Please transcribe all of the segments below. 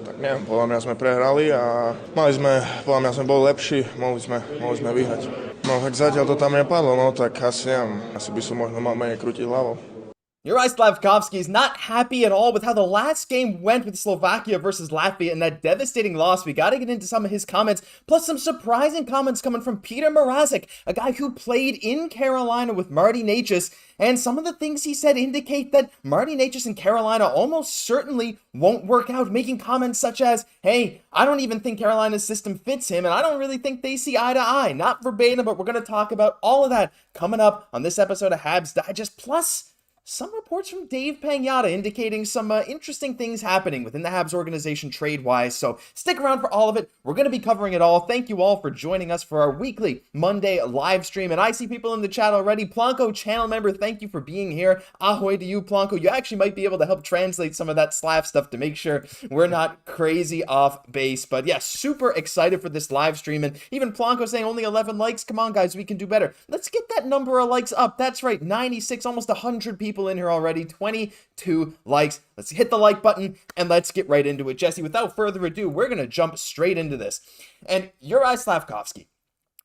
Tak neviem, podľa mňa sme prehrali a podľa mňa sme boli lepší, mohli sme vyhrať. No tak zatiaľ to tam nepadlo, no tak asi neviem, asi by som možno mal menej krútiť hlavou. Juraj Slafkovsky is not happy at all with how the last game went with Slovakia versus Latvia and that devastating loss. We got to get into some of his comments, plus some surprising comments coming from Petr Mrazek, a guy who played in Carolina with Martin Necas, and some of the things he said indicate that Martin Necas in Carolina almost certainly won't work out, making comments such as, hey, I don't even think Carolina's system fits him, and I don't really think they see eye to eye. Not verbatim, but we're going to talk about all of that coming up on this episode of Habs Digest, plus some reports from Dave Pagnotta indicating some interesting things happening within the Habs organization trade-wise, so stick around for all of it. We're going to be covering it all. Thank you all for joining us for our weekly Monday live stream, and I see people in the chat already. Planko channel member, thank you for being here. Ahoy to you, Planko. You actually might be able to help translate some of that Slav stuff to make sure we're not crazy off base, but yeah, super excited for this live stream, and even Planko saying only 11 likes. Come on, guys, we can do better. Let's get that number of likes up. That's right, 96, almost 100 people in here already, 22 likes. Let's hit the like button and let's get right into it. Jesse, without further ado, we're going to jump straight into this. And Juraj Slafkovsky,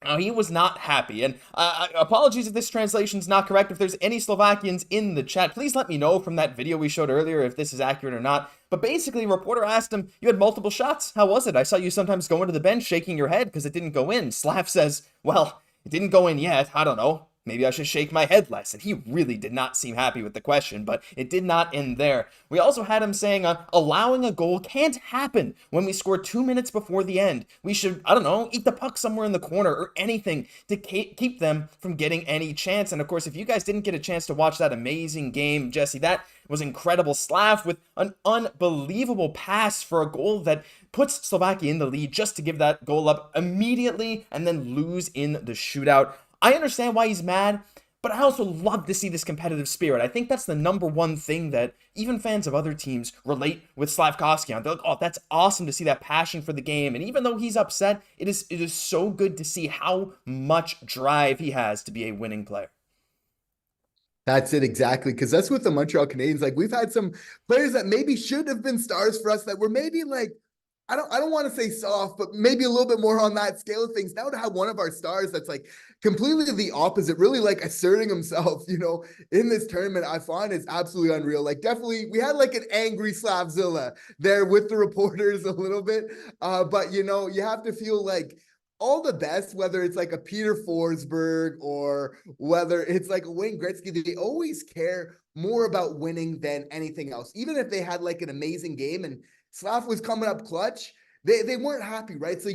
now, he was not happy, and apologies if this translation's not correct. If there's any Slovakians in the chat, please let me know from that video we showed earlier if this is accurate or not. But basically, a reporter asked him, you had multiple shots. How was it? I saw you sometimes go into the bench shaking your head because it didn't go in. Slav says, well, it didn't go in yet. I don't know. Maybe I should shake my head less. And he really did not seem happy with the question, but it did not end there. We also had him saying allowing a goal can't happen when we score 2 minutes before the end. We should, I don't know, eat the puck somewhere in the corner or anything to keep them from getting any chance. And of course, if you guys didn't get a chance to watch that amazing game, Jesse, that was incredible. Slav with an unbelievable pass for a goal that puts Slovakia in the lead just to give that goal up immediately and then lose in the shootout. I understand why he's mad, but I also love to see this competitive spirit. I think that's the number one thing that even fans of other teams relate with Slafkovsky on. They're like, oh, that's awesome to see that passion for the game. And even though he's upset, it is so good to see how much drive he has to be a winning player. That's it, exactly, because that's with the Montreal Canadiens. Like, we've had some players that maybe should have been stars for us that were maybe like, I don't want to say soft, but maybe a little bit more on that scale of things. Now to have one of our stars that's like completely the opposite, really like asserting himself, in this tournament, I find is absolutely unreal. Like, definitely, we had like an angry Slavzilla there with the reporters a little bit. But you have to feel like all the best, whether it's like a Peter Forsberg or whether it's like a Wayne Gretzky, they always care more about winning than anything else. Even if they had like an amazing game and Slav was coming up clutch, they weren't happy, right? So,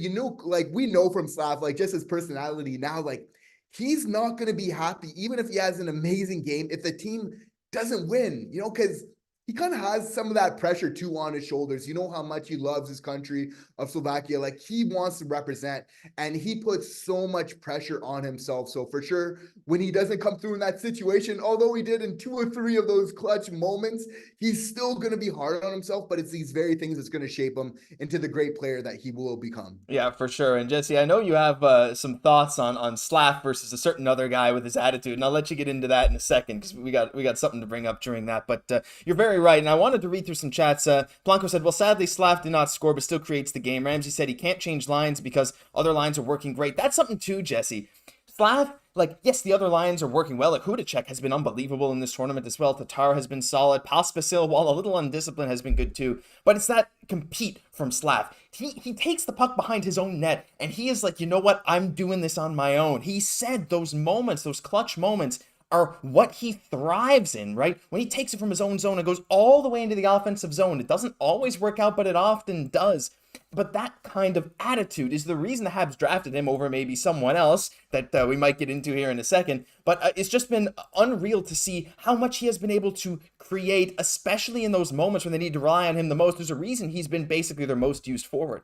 like, we know from Slav, like, just his personality now, like, he's not going to be happy, even if he has an amazing game, if the team doesn't win, because he kind of has some of that pressure too on his shoulders. You know how much he loves his country of Slovakia. Like, he wants to represent, and he puts so much pressure on himself. So for sure, when he doesn't come through in that situation, although he did in 2 or 3 of those clutch moments, he's still going to be hard on himself, but it's these very things that's going to shape him into the great player that he will become. Yeah, for sure. And Jesse, I know you have some thoughts on Slav versus a certain other guy with his attitude, and I'll let you get into that in a second because we got something to bring up during that. But you're very right, and I wanted to read through some chats. Blanco said, well, sadly, Slav did not score, but still creates the game. Ramsey said he can't change lines because other lines are working great. That's something too, Jesse. Slav, like, yes, the other lines are working well. Like, Xhekaj has been unbelievable in this tournament as well. Tatar has been solid. Pospisil, while a little undisciplined, has been good too. But it's that compete from Slav. He takes the puck behind his own net, and he is like, you know what? I'm doing this on my own. He said those moments, those clutch moments, are what he thrives in, right? When he takes it from his own zone and goes all the way into the offensive zone. It doesn't always work out, but it often does. But that kind of attitude is the reason the Habs drafted him over maybe someone else that we might get into here in a second. But it's just been unreal to see how much he has been able to create, especially in those moments when they need to rely on him the most. There's a reason he's been basically their most used forward.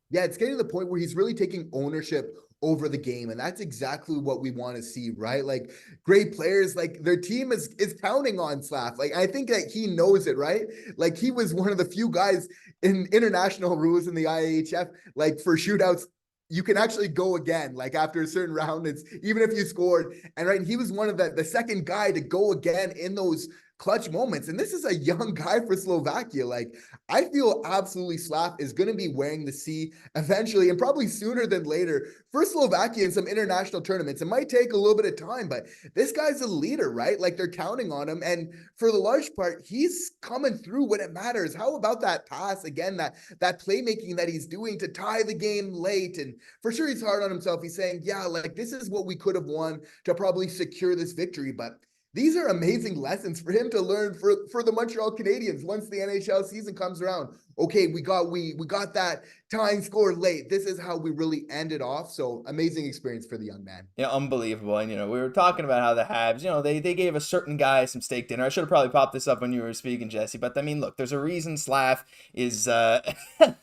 Yeah, it's getting to the point where he's really taking ownership over the game, and that's exactly what we want to see, right? Like, great players, like, their team is counting on Slav. Like, I think that he knows it, right? Like, he was one of the few guys in international rules in the IHF, like, for shootouts, you can actually go again, like, after a certain round. It's even if you scored, and right, he was one of the second guy to go again in those clutch moments. And this is a young guy for Slovakia. Like, I feel absolutely Slaf is going to be wearing the C eventually, and probably sooner than later, for Slovakia in some international tournaments. It might take a little bit of time, but this guy's a leader, right? Like, they're counting on him. And for the large part, he's coming through when it matters. How about that pass again, that playmaking that he's doing to tie the game late? And for sure, he's hard on himself. He's saying, yeah, like, this is what we could have won to probably secure this victory. But these are amazing lessons for him to learn for the Montreal Canadiens once the NHL season comes around. Okay, we got that tying score late. This is how we really end it off. So amazing experience for the young man. Yeah, unbelievable. And, we were talking about how the Habs, they gave a certain guy some steak dinner. I should have probably popped this up when you were speaking, Jesse. But, I mean, look, there's a reason Slaf is,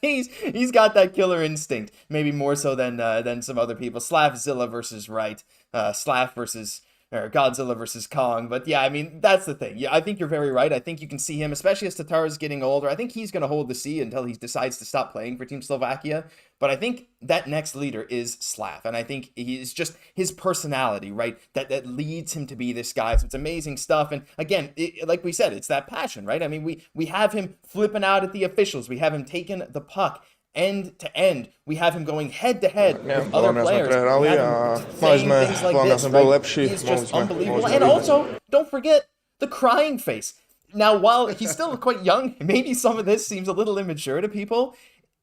he's got that killer instinct. Maybe more so than some other people. Slafzilla versus Wright. Slaf versus... or Godzilla versus Kong. But yeah, I mean, that's the thing. Yeah, I think you're very right. I think you can see him, especially as Tatar's getting older. I think he's going to hold the C until he decides to stop playing for Team Slovakia. But I think that next leader is Slaf. And I think he's just his personality, right? That leads him to be this guy. So it's amazing stuff. And again, like we said, it's that passion, right? I mean, we have him flipping out at the officials. We have him taking the puck end to end. We have him going head to head with other players. We have him saying things like this, right? He's just unbelievable. And also, don't forget the crying face. Now, while he's still quite young, maybe some of this seems a little immature to people.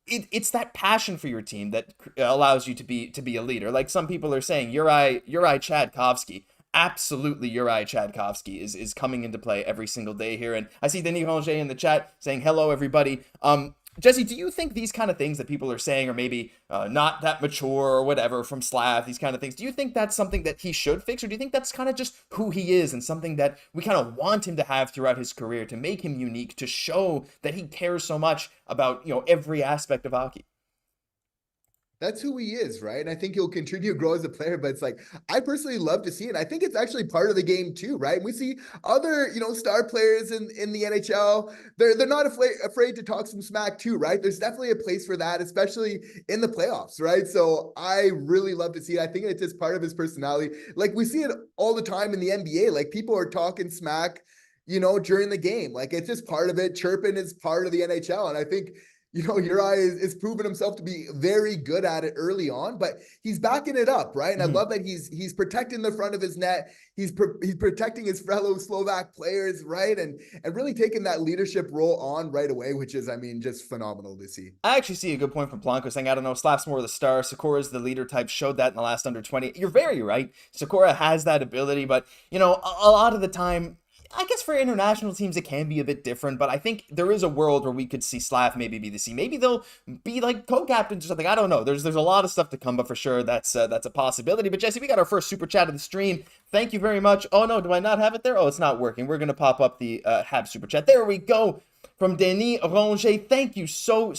It's that passion for your team that allows you to be a leader. Like some people are saying, Juraj Slafkovsky. Absolutely, Juraj Slafkovsky is coming into play every single day here. And I see Denis Ranger in the chat saying, hello, everybody. Jesse, do you think these kind of things that people are saying are maybe not that mature or whatever from Slav, these kind of things, do you think that's something that he should fix, or do you think that's kind of just who he is and something that we kind of want him to have throughout his career to make him unique, to show that he cares so much about, every aspect of hockey? That's who he is, right? And I think he'll continue to grow as a player, but it's like, I personally love to see it. I think it's actually part of the game too, right? And we see other, star players in the NHL. They're not afraid to talk some smack too, right? There's definitely a place for that, especially in the playoffs, right? So I really love to see it. I think it's just part of his personality. Like we see it all the time in the NBA. Like people are talking smack, during the game. Like it's just part of it. Chirping is part of the NHL. And I think, Juraj is proven himself to be very good at it early on, but he's backing it up, right? And I love that he's protecting the front of his net. He's protecting his fellow Slovak players, right? And really taking that leadership role on right away, which is, just phenomenal to see. I actually see a good point from Blanco saying, I don't know, Slaf's more of the star. Sakura's the leader type, showed that in the last under 20. You're very right. Sakura has that ability, but, a lot of the time, I guess for international teams, it can be a bit different, but I think there is a world where we could see Slaf maybe be the C. Maybe they'll be like co-captains or something. I don't know. There's a lot of stuff to come, but for sure that's a possibility. But Jesse, we got our first super chat of the stream. Thank you very much. Oh no, do I not have it there? Oh, it's not working. We're going to pop up the Habs super chat. There we go. From Denis Ranger, thank you so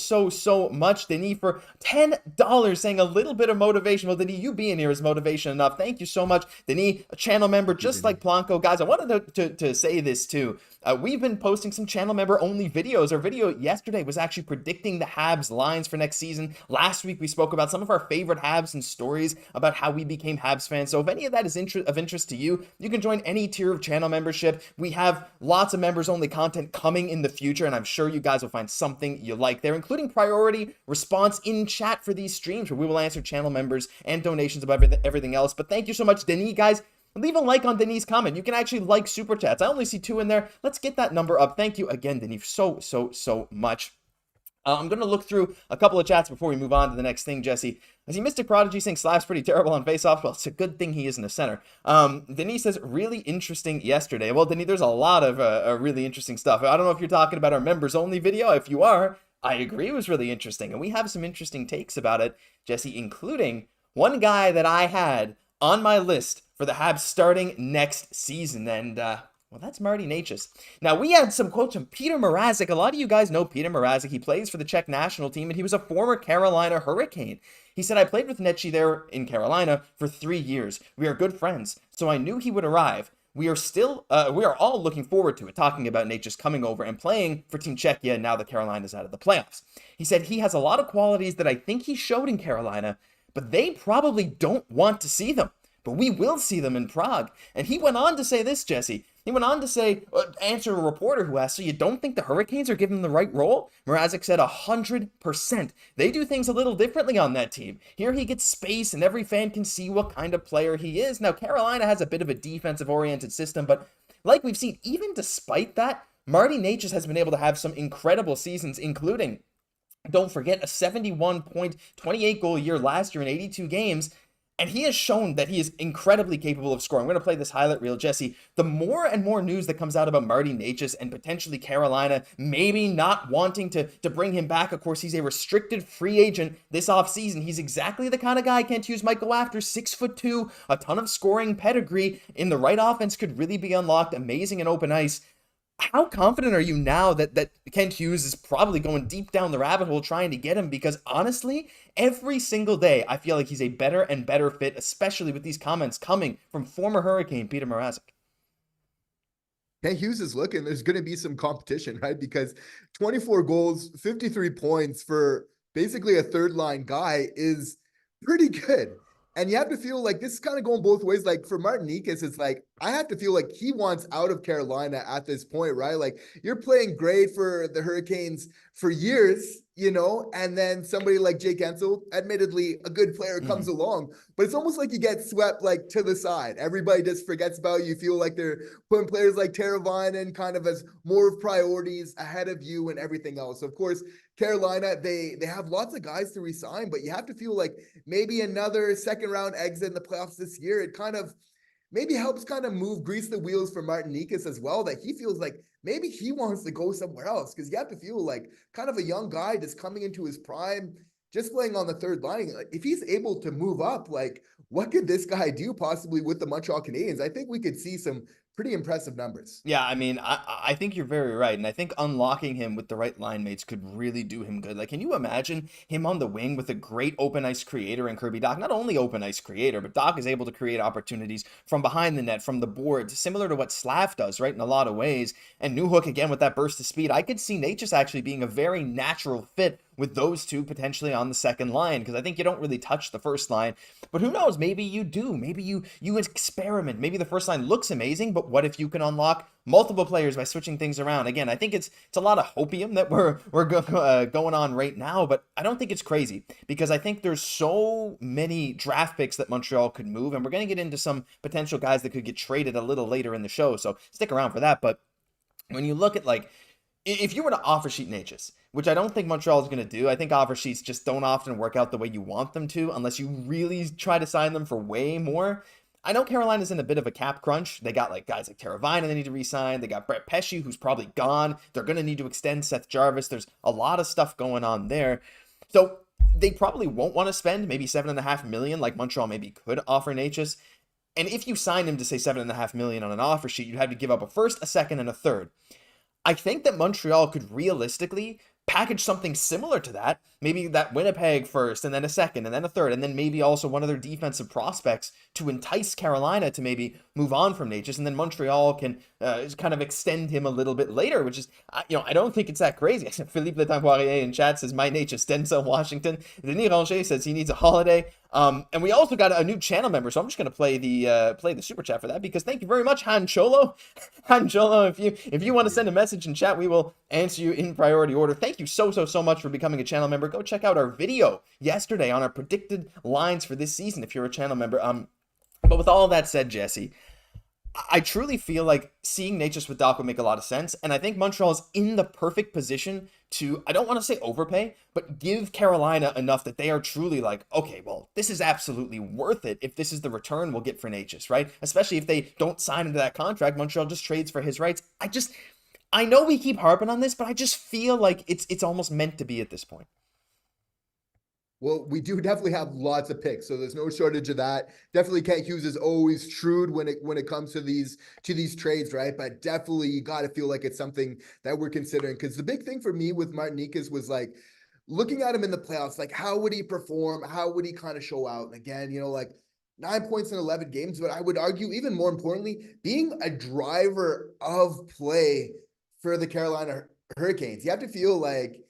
much, Denis, for $10, saying a little bit of motivation. Well, Denis, you being here is motivation enough. Thank you so much. Denis, a channel member, just like Blanco. Guys, I wanted to say this too. We've been posting some channel member only videos. Our video yesterday was actually predicting the Habs lines for next season. Last week, we spoke about some of our favorite Habs and stories about how we became Habs fans. So if any of that is of interest to you, you can join any tier of channel membership. We have lots of members only content coming in the future, and I'm sure you guys will find something you like there, including priority response in chat for these streams where we will answer channel members and donations about everything else. But thank you so much, Denis. Guys, leave a like on Denis' comment. You can actually like super chats. I only see 2 in there. Let's get that number up. Thank you again, Denis, so much. I'm going to look through a couple of chats before we move on to the next thing, Jesse. I see Mystic Prodigy saying Slaf's pretty terrible on faceoff. Well, it's a good thing he isn't a center. Denis says, really interesting yesterday. Well, Denis, there's a lot of really interesting stuff. I don't know if you're talking about our members-only video. If you are, I agree it was really interesting. And we have some interesting takes about it, Jesse, including one guy that I had on my list for the Habs starting next season. And, well, that's Martin Necas. Now, we had some quotes from Petr Mrazek. A lot of you guys know Petr Mrazek. He plays for the Czech national team, and he was a former Carolina Hurricane. He said, I played with Necas there in Carolina for 3 years. We are good friends, so I knew he would arrive. We are all looking forward to it, talking about Necas coming over and playing for Team Czechia now that Carolina's out of the playoffs. He said he has a lot of qualities that I think he showed in Carolina, but they probably don't want to see them. But we will see them in Prague. And he went on to say this, Jesse. He went on to say, answer a reporter who asked, so you don't think the Hurricanes are giving him the right role? Mrazek said 100%. They do things a little differently on that team. Here he gets space and every fan can see what kind of player he is. Now, Carolina has a bit of a defensive-oriented system, but like we've seen, even despite that, Martin Necas has been able to have some incredible seasons, including, don't forget, a 71-point, 28-goal year last year in 82 games. And he has shown that he is incredibly capable of scoring. I'm going to play this highlight reel, Jesse. The more and more news that comes out about Martin Necas and potentially Carolina maybe not wanting to bring him back. Of course, he's a restricted free agent this offseason. He's exactly the kind of guy Kent Hughes might go after. 6'2", a ton of scoring pedigree in the right offense could really be unlocked. Amazing in open ice. How confident are you now that Kent Hughes is probably going deep down the rabbit hole trying to get him? Because honestly, every single day, I feel like he's a better and better fit, especially with these comments coming from former Hurricane Petr Mrazek. Kent Hughes is looking, there's going to be some competition, right? Because 24 goals, 53 points for basically a third line guy is pretty good. And you have to feel like this is kind of going both ways. Like for Martin Necas, it's like, I have to feel like he wants out of Carolina at this point, right? Like you're playing great for the Hurricanes for years, you know, and then somebody like Jake Ensel, admittedly a good player, comes along, but it's almost like you get swept like to the side. Everybody just forgets about you. You feel like they're putting players like Teravainen kind of as more of priorities ahead of you and everything else. Of course, Carolina, they have lots of guys to resign, but you have to feel like maybe another second round exit in the playoffs this year, it kind of maybe helps kind of grease the wheels for Martin Necas as well, that he feels like maybe he wants to go somewhere else, because you have to feel like kind of a young guy just coming into his prime, just playing on the third line. Like if he's able to move up, like what could this guy do possibly with the Montreal Canadiens? I think we could see some pretty impressive numbers. Yeah, I mean, I think you're very right. And I think unlocking him with the right line mates could really do him good. Like, can you imagine him on the wing with a great open ice creator in Kirby Dach? Not only open ice creator, but Dach is able to create opportunities from behind the net, from the boards, similar to what Slav does, right, in a lot of ways. And Newhook, again, with that burst of speed. I could see Necas actually being a very natural fit with those two potentially on the second line, because I think you don't really touch the first line. But who knows? Maybe you do. Maybe you experiment. Maybe the first line looks amazing, but what if you can unlock multiple players by switching things around? Again, I think it's a lot of hopium that we're going on right now, but I don't think it's crazy, because I think there's so many draft picks that Montreal could move, and we're going to get into some potential guys that could get traded a little later in the show, so stick around for that. But when you look at, like, if you were to offer sheet Necas, which I don't think Montreal is going to do. I think offer sheets just don't often work out the way you want them to, unless you really try to sign them for way more. I know Carolina's in a bit of a cap crunch. They got like guys like Teravainen they need to re-sign. They got Brett Pesce, who's probably gone. They're going to need to extend Seth Jarvis. There's a lot of stuff going on there. So they probably won't want to spend maybe $7.5 million like Montreal maybe could offer Necas. And if you sign him to say $7.5 million on an offer sheet, you'd have to give up a first, a second, and a third. I think that Montreal could realistically package something similar to that, maybe that Winnipeg first, and then a second, and then a third, and then maybe also one of their defensive prospects to entice Carolina to maybe move on from Necas, and then Montreal can kind of extend him a little bit later, which is, I don't think it's that crazy. Filip Poirier in chat says, my Necas, Denzel Washington. Denis Ranger says he needs a holiday. And we also got a new channel member, so I'm just going to play the super chat for that, because thank you very much, Han Cholo. Han Cholo, if you want to send a message in chat, we will answer you in priority order. Thank you so much for becoming a channel member. Go check out our video yesterday on our predicted lines for this season if you're a channel member. But with all of that said, Jesse, I truly feel like seeing Necas with Dach would make a lot of sense, and I think Montreal is in the perfect position to, I don't want to say overpay, but give Carolina enough that they are truly like, okay, well, this is absolutely worth it if this is the return we'll get for Necas, right? Especially if they don't sign into that contract, Montreal just trades for his rights. I know we keep harping on this, but I just feel like it's almost meant to be at this point. Well, we do definitely have lots of picks, so there's no shortage of that. Definitely Kent Hughes is always shrewd when it comes to these trades, right? But definitely you got to feel like it's something that we're considering, because the big thing for me with Martin Necas was like looking at him in the playoffs, like how would he perform? How would he kind of show out? And again, like 9 points in 11 games, but I would argue even more importantly, being a driver of play for the Carolina Hurricanes. You have to feel like,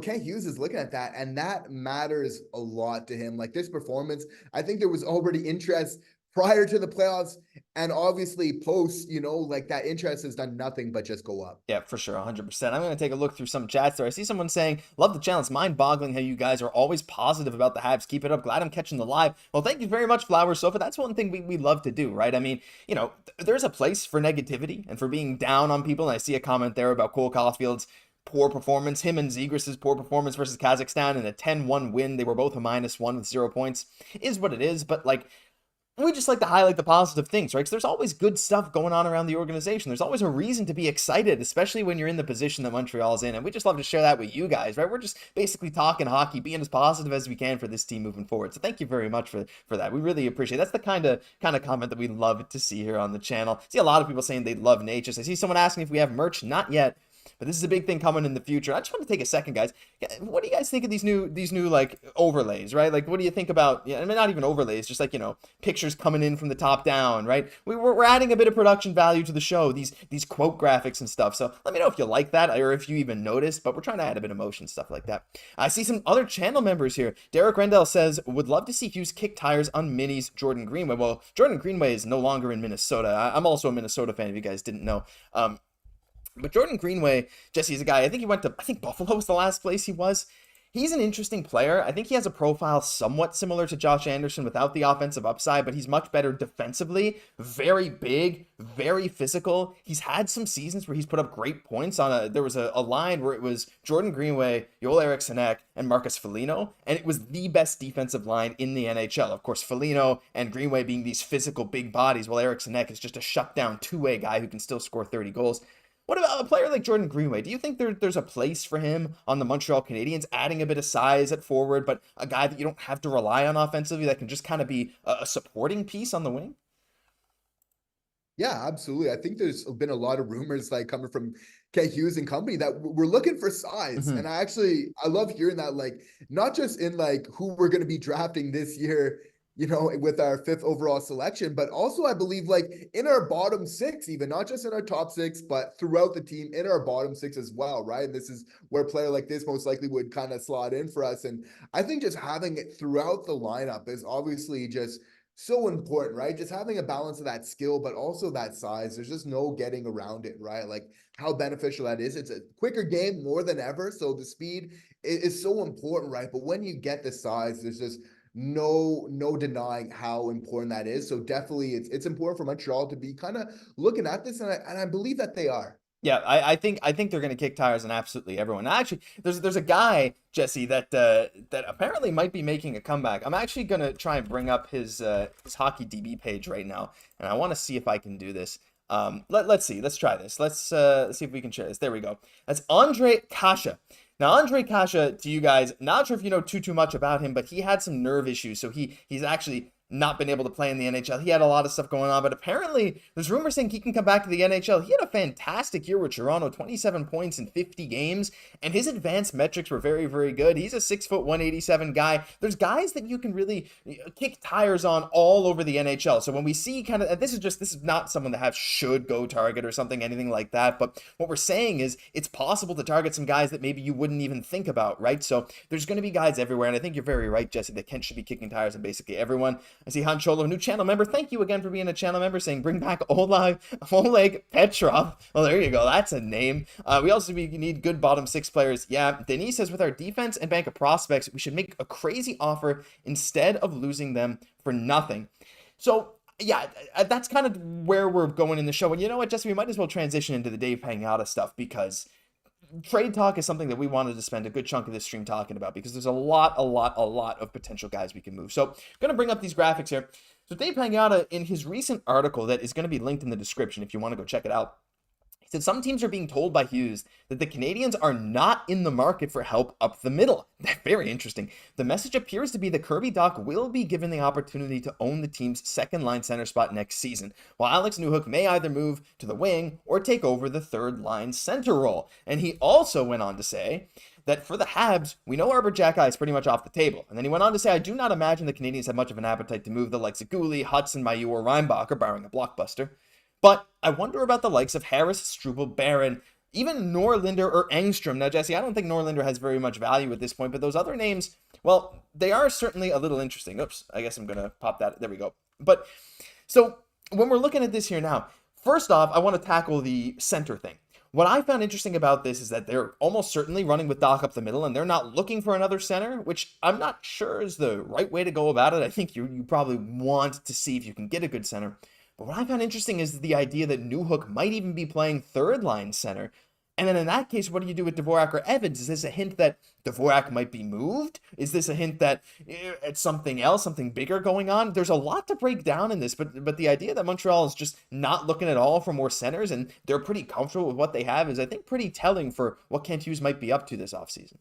Kent Hughes is looking at that, and that matters a lot to him. Like this performance, I think there was already interest prior to the playoffs, and obviously post, like that interest has done nothing but just go up. Yeah, for sure, 100%. I'm going to take a look through some chats there. I see someone saying, love the channel. It's mind-boggling how you guys are always positive about the Habs. Keep it up. Glad I'm catching the live. Well, thank you very much, Flower Sofa. That's one thing we love to do, right? I mean, there's a place for negativity and for being down on people. And I see a comment there about Cole Caulfield's poor performance, him and Zegras' poor performance versus Kazakhstan in a 10-1 win. They were both a -1 with 0 points. Is what it is, but we just like to highlight the positive things, right? Because there's always good stuff going on around the organization. There's always a reason to be excited, especially when you're in the position that Montreal's in. And we just love to share that with you guys, right? We're just basically talking hockey, being as positive as we can for this team moving forward. So thank you very much for that. We really appreciate it. That's the kind of comment that we love to see here on the channel. I see a lot of people saying they love Necas. I see someone asking if we have merch. Not yet. But this is a big thing coming in the future. I just want to take a second, guys. What do you guys think of these new overlays, right? What do you think about, I mean, not even overlays, just pictures coming in from the top down, right? We're adding a bit of production value to the show, these quote graphics and stuff. So let me know if you like that or if you even noticed, but we're trying to add a bit of motion, stuff like that. I see some other channel members here. Derek Rendell says, would love to see Hughes kick tires on Mini's Jordan Greenway. Well, Jordan Greenway is no longer in Minnesota. I'm also a Minnesota fan, if you guys didn't know. But Jordan Greenway, Jesse, is a guy, I think Buffalo was the last place he was. He's an interesting player. I think he has a profile somewhat similar to Josh Anderson without the offensive upside, but he's much better defensively. Very big, very physical. He's had some seasons where he's put up great points there was a line where it was Jordan Greenway, Joel Eriksson and Marcus Foligno, and it was the best defensive line in the NHL. Of course, Foligno and Greenway being these physical big bodies, while Eriksson is just a shutdown two-way guy who can still score 30 goals. What about a player like Jordan Greenway? Do you think there's a place for him on the Montreal Canadiens, adding a bit of size at forward, but a guy that you don't have to rely on offensively that can just kind of be a supporting piece on the wing? Yeah, absolutely. I think there's been a lot of rumors coming from Hughes and company that we're looking for size. Mm-hmm. And I love hearing that, not just in who we're going to be drafting this year, with our 5th overall selection, but also I believe in our bottom 6, even not just in our top 6, but throughout the team in our bottom 6 as well, right? And this is where a player like this most likely would kind of slot in for us. And I think just having it throughout the lineup is obviously just so important, right? Just having a balance of that skill, but also that size. There's just no getting around it, right? How beneficial that is. It's a quicker game more than ever. So the speed is so important, right? But when you get the size, there's just no denying how important that is. So definitely it's important for Montreal to be kind of looking at this, and I believe that they are. Yeah, I think they're going to kick tires on absolutely everyone. Actually, there's a guy, Jesse, that apparently might be making a comeback. I'm actually going to try and bring up his hockey DB page right now, and I want to see if I can do this. Let's see. Let's try this. Let's see if we can share this. There we go. That's Andre Kasha. Now, Andre Kasha, to you guys, not sure if you know too much about him, but he had some nerve issues, so he's actually not been able to play in the NHL. He had a lot of stuff going on, but apparently there's rumors saying he can come back to the NHL. He had a fantastic year with Toronto, 27 points in 50 games, and his advanced metrics were very, very good. He's a 6'1", 187 guy. There's guys that you can really kick tires on all over the NHL. So when we see this is not someone that have should go target or something, anything like that, but what we're saying is it's possible to target some guys that maybe you wouldn't even think about, right? So there's going to be guys everywhere, and I think you're very right, Jesse, that Kent should be kicking tires on basically everyone. I see Han Cholo, new channel member. Thank you again for being a channel member, saying bring back Oleg Petrov. Well, there you go. That's a name. We also need good bottom 6 players. Yeah, Denise says with our defense and bank of prospects, we should make a crazy offer instead of losing them for nothing. So yeah, that's kind of where we're going in the show. And you know what, Jesse, we might as well transition into the Dave Pagnotta stuff, because trade talk is something that we wanted to spend a good chunk of this stream talking about, because there's a lot of potential guys we can move. So I'm going to bring up these graphics here. So Dave Pagnotta, in his recent article that is going to be linked in the description if you want to go check it out, he said some teams are being told by Hughes that the Canadiens are not in the market for help up the middle. Very interesting. The message appears to be that Kirby Dach will be given the opportunity to own the team's second-line center spot next season, while Alex Newhook may either move to the wing or take over the third-line center role. And he also went on to say that for the Habs, we know Arber Xhekaj is pretty much off the table. And then he went on to say, I do not imagine the Canadiens have much of an appetite to move the likes of Guhle, Hudson, Mailloux, or Reinbacher, barring a blockbuster. But I wonder about the likes of Harris, Struble, Barron, even Norlinder or Engstrom. Now, Jesse, I don't think Norlinder has very much value at this point, but those other names, well, they are certainly a little interesting. Oops, I guess I'm going to pop that. There we go. But so when we're looking at this here now, first off, I want to tackle the center thing. What I found interesting about this is that they're almost certainly running with Dach up the middle, and they're not looking for another center, which I'm not sure is the right way to go about it. I think you probably want to see if you can get a good center. But what I found interesting is the idea that Newhook might even be playing third line center. And then in that case, what do you do with Dvorak or Evans? Is this a hint that Dvorak might be moved? Is this a hint that it's something else, something bigger going on? There's a lot to break down in this, but the idea that Montreal is just not looking at all for more centers and they're pretty comfortable with what they have is, I think, pretty telling for what Kent Hughes might be up to this offseason.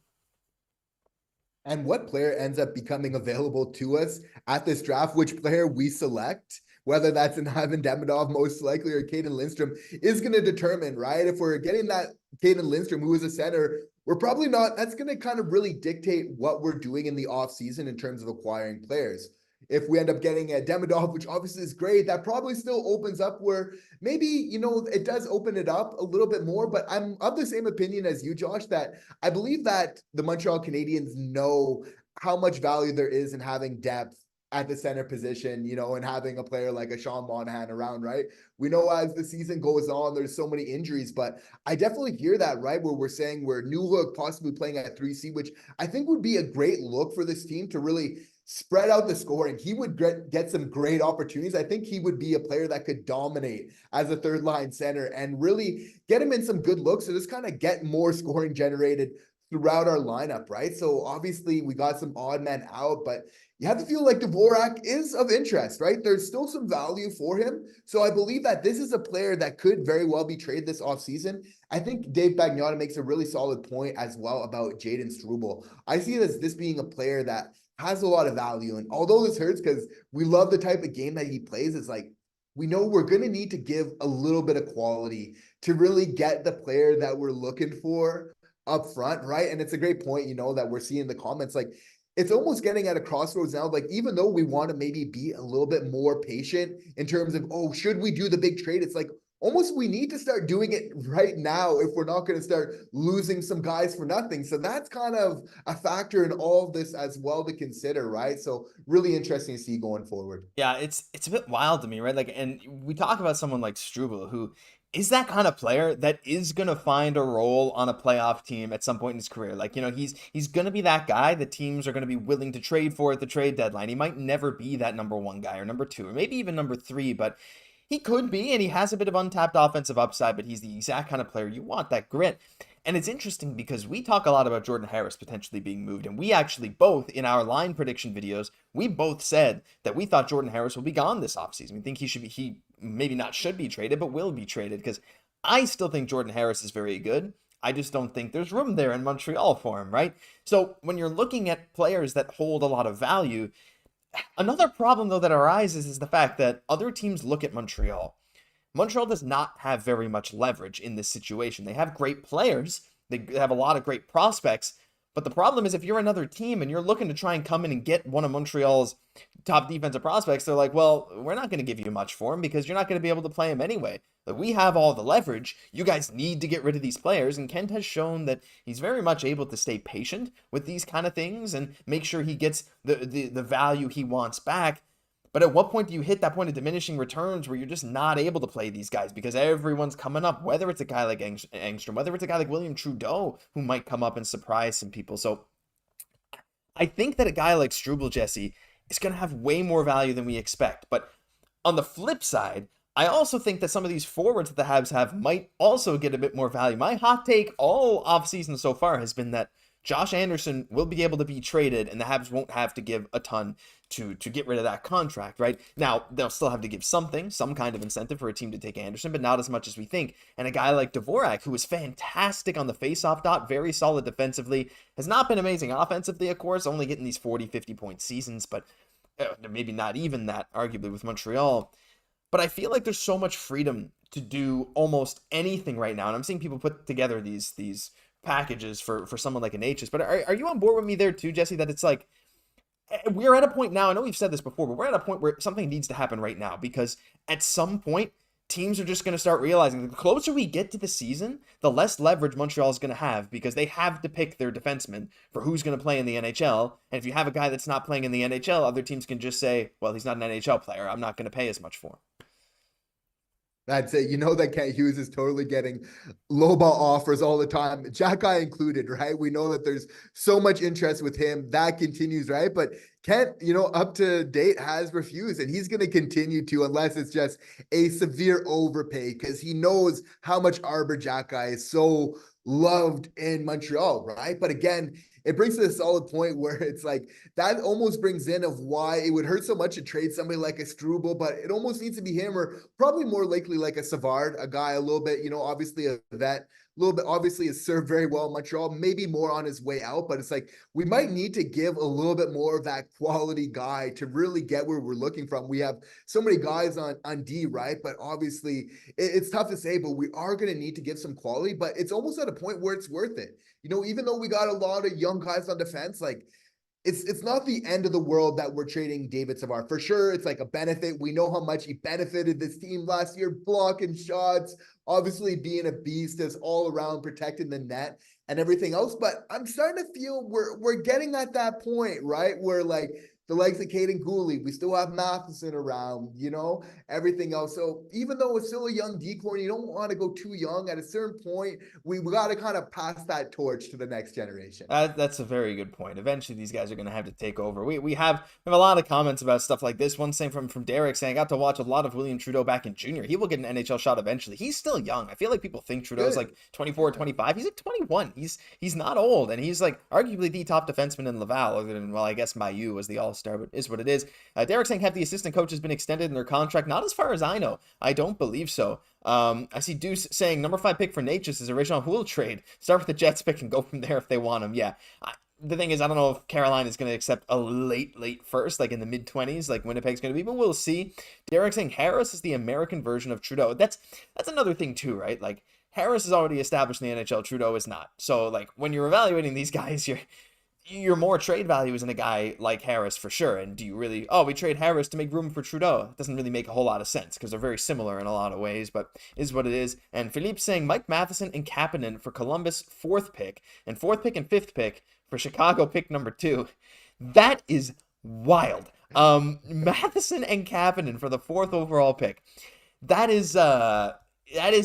And what player ends up becoming available to us at this draft, which player we select, whether that's an Ivan Demidov most likely or Cayden Lindstrom, is going to determine, right? If we're getting that Cayden Lindstrom, who is a center, we're probably not. That's going to kind of really dictate what we're doing in the offseason in terms of acquiring players. If we end up getting a Demidov, which obviously is great, that probably still opens up where maybe, it does open it up a little bit more. But I'm of the same opinion as you, Josh, that I believe that the Montreal Canadiens know how much value there is in having depth at the center position, and having a player like a Sean Monahan around, right? We know as the season goes on, there's so many injuries, but I definitely hear that, right? Where we're saying we're Newhook possibly playing at 3C, which I think would be a great look for this team to really spread out the scoring. He would get some great opportunities. I think he would be a player that could dominate as a third line center and really get him in some good looks to just kind of get more scoring generated throughout our lineup, right? So obviously we got some odd men out, but you have to feel like Dvorak is of interest, right? There's still some value for him. So I believe that this is a player that could very well be traded this offseason. I think Dave Pagnotta makes a really solid point as well about Jayden Struble. I see it as this being a player that has a lot of value. And although this hurts because we love the type of game that he plays, it's like, we know we're going to need to give a little bit of quality to really get the player that we're looking for up front, right? And it's a great point, that we're seeing in the comments, like, it's almost getting at a crossroads now. Like, even though we want to maybe be a little bit more patient in terms of, should we do the big trade? It's like, almost we need to start doing it right now if we're not going to start losing some guys for nothing. So that's kind of a factor in all of this as well to consider, right? So really interesting to see going forward. Yeah, it's a bit wild to me, right? Like, and we talk about someone like Struble, who is that kind of player that is going to find a role on a playoff team at some point in his career. Like, he's going to be that guy that teams are going to be willing to trade for at the trade deadline. He might never be that number one guy or number two or maybe even number three, but he could be, and he has a bit of untapped offensive upside, but he's the exact kind of player you want, that grit. And it's interesting because we talk a lot about Jordan Harris potentially being moved, and we actually both, in our line prediction videos, we both said that we thought Jordan Harris will be gone this offseason. We think he maybe not should be traded, but will be traded, because I still think Jordan Harris is very good. I just don't think there's room there in Montreal for him, right? So when you're looking at players that hold a lot of value, another problem, though, that arises is the fact that other teams look at Montreal. Montreal does not have very much leverage in this situation. They have great players. They have a lot of great prospects. But the problem is if you're another team and you're looking to try and come in and get one of Montreal's top defensive prospects, they're like, well, we're not going to give you much for him because you're not going to be able to play him anyway. Like, we have all the leverage. You guys need to get rid of these players. And Kent has shown that he's very much able to stay patient with these kind of things and make sure he gets the value he wants back. But at what point do you hit that point of diminishing returns where you're just not able to play these guys because everyone's coming up, whether it's a guy like Engstrom, whether it's a guy like William Trudeau, who might come up and surprise some people. So I think that a guy like Struble, Jesse, is going to have way more value than we expect. But on the flip side, I also think that some of these forwards that the Habs have might also get a bit more value. My hot take all offseason so far has been that Josh Anderson will be able to be traded and the Habs won't have to give a ton to get rid of that contract, right? Now, they'll still have to give something, some kind of incentive for a team to take Anderson, but not as much as we think. And a guy like Dvorak, who is fantastic on the faceoff dot, very solid defensively, has not been amazing offensively, of course, only getting these 40, 50-point seasons, but maybe not even that, arguably, with Montreal. But I feel like there's so much freedom to do almost anything right now. And I'm seeing people put together these packages for someone like a Necas. But are you on board with me there too, Jesse, that it's like, we're at a point now, I know we've said this before, but we're at a point where something needs to happen right now, because at some point, teams are just going to start realizing the closer we get to the season, the less leverage Montreal is going to have because they have to pick their defenseman for who's going to play in the NHL. And if you have a guy that's not playing in the NHL, other teams can just say, well, he's not an NHL player. I'm not going to pay as much for him. That's it. You know that Kent Hughes is totally getting lowball offers all the time, Xhekaj included, right? We know that there's so much interest with him. That continues, right? But Kent, up to date has refused, and he's going to continue to unless it's just a severe overpay because he knows how much Arber Xhekaj is so loved in Montreal, right? But again, it brings to a solid point where it's like that almost brings in of why it would hurt so much to trade somebody like a Struble, but it almost needs to be him or probably more likely like a Savard, a guy a little bit, obviously a vet, a little bit obviously has served very well in Montreal, maybe more on his way out, but it's like we might need to give a little bit more of that quality guy to really get where we're looking from. We have so many guys on D, right? But obviously it's tough to say, but we are going to need to give some quality, but it's almost at a point where it's worth it. Even though we got a lot of young guys on defense, like it's not the end of the world that we're trading David Savard. For sure, it's like a benefit. We know how much he benefited this team last year, blocking shots, obviously being a beast as all around protecting the net and everything else. But I'm starting to feel we're getting at that point, right? Where like the likes of Cayden, Guhle, we still have Matheson around, everything else. So even though it's still a young decor, you don't want to go too young. At a certain point, we got to kind of pass that torch to the next generation. That's a very good point. Eventually, these guys are going to have to take over. We have a lot of comments about stuff like this. One saying from Derek saying, I got to watch a lot of William Trudeau back in junior. He will get an NHL shot eventually. He's still young. I feel like people think Trudeau's like 24 or 25. He's like 21. He's not old. And he's like arguably the top defenseman in Laval, other than, well, I guess Mailloux was the all-star, but is what it is. Derek saying, have the assistant coaches been extended in their contract? Not as far as I know. I don't believe so. I see Deuce saying number 5 pick for Necas is a Réjean Houle trade. Start with the Jets pick and go from there if they want him. Yeah. The thing is, I don't know if Carolina is going to accept a late first, like in the mid-20s, like Winnipeg's going to be, but we'll see. Derek saying Harris is the American version of Trudeau. That's another thing too, right? Like Harris is already established in the NHL. Trudeau is not. So like when you're evaluating these guys, your more trade value is in a guy like Harris for sure. And do you really, we trade Harris to make room for Trudeau? It doesn't really make a whole lot of sense because they're very similar in a lot of ways, but is what it is. And Filip saying Mike Matheson and Kapanen for Columbus 4th pick and 4th pick and 5th pick for Chicago pick number 2. That is wild. Matheson and Kapanen for the 4th overall pick. That is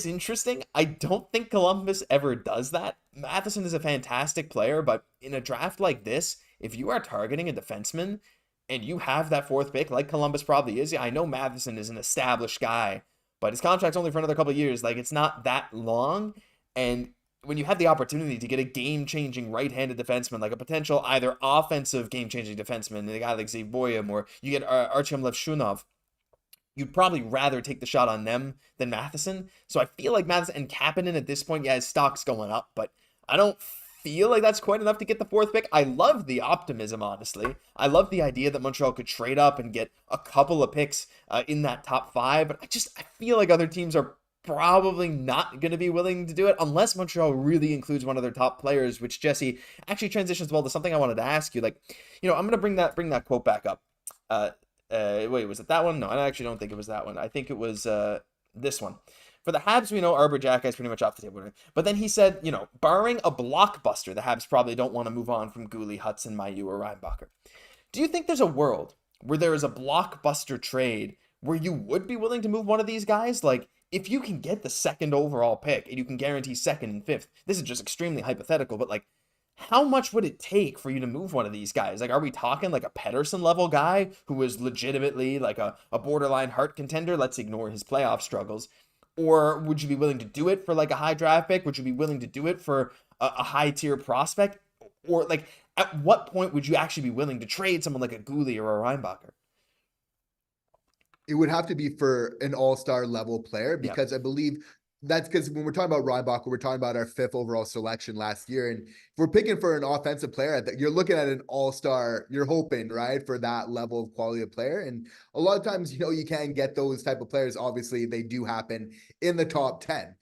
interesting. I don't think Columbus ever does that. Matheson is a fantastic player, but in a draft like this, if you are targeting a defenseman and you have that 4th pick, like Columbus probably is, I know Matheson is an established guy, but his contract's only for another couple of years. Like, it's not that long. And when you have the opportunity to get a game-changing right-handed defenseman, like a potential either offensive game-changing defenseman, a guy like Zeev Boyum, or you get Artyom Levshunov, you'd probably rather take the shot on them than Matheson. So I feel like Matheson and Kapanen at this point, his stock's going up, but I don't feel like that's quite enough to get the 4th pick. I love the optimism, honestly. I love the idea that Montreal could trade up and get a couple of picks in that top 5, but I feel like other teams are probably not going to be willing to do it unless Montreal really includes one of their top players, which Jesse actually transitions well to something I wanted to ask you. Like, I'm going to bring that quote back up. Wait, was it that one? No, I actually don't think it was that one. I think it was this one. For the Habs, we know Arber Xhekaj is pretty much off the table. But then he said, barring a blockbuster, the Habs probably don't want to move on from Guhle, Hudson, Mailloux, or Reinbacher. Do you think there's a world where there is a blockbuster trade where you would be willing to move one of these guys? Like, if you can get the 2nd overall pick and you can guarantee 2nd and 5th, this is just extremely hypothetical, but like, how much would it take for you to move one of these guys? Like, are we talking like a Pettersson level guy who is legitimately like a borderline heart contender? Let's ignore his playoff struggles. Or would you be willing to do it for like a high draft pick? Would you be willing to do it for a high tier prospect? Or like, at what point would you actually be willing to trade someone like a Guhle or a Reinbacher? It would have to be for an all-star level player because I believe that's because when we're talking about Reinbacher, we're talking about our 5th overall selection last year. And if we're picking for an offensive player, you're looking at an all-star, you're hoping, right, for that level of quality of player. And a lot of times, you can get those type of players. Obviously, they do happen in the top 10.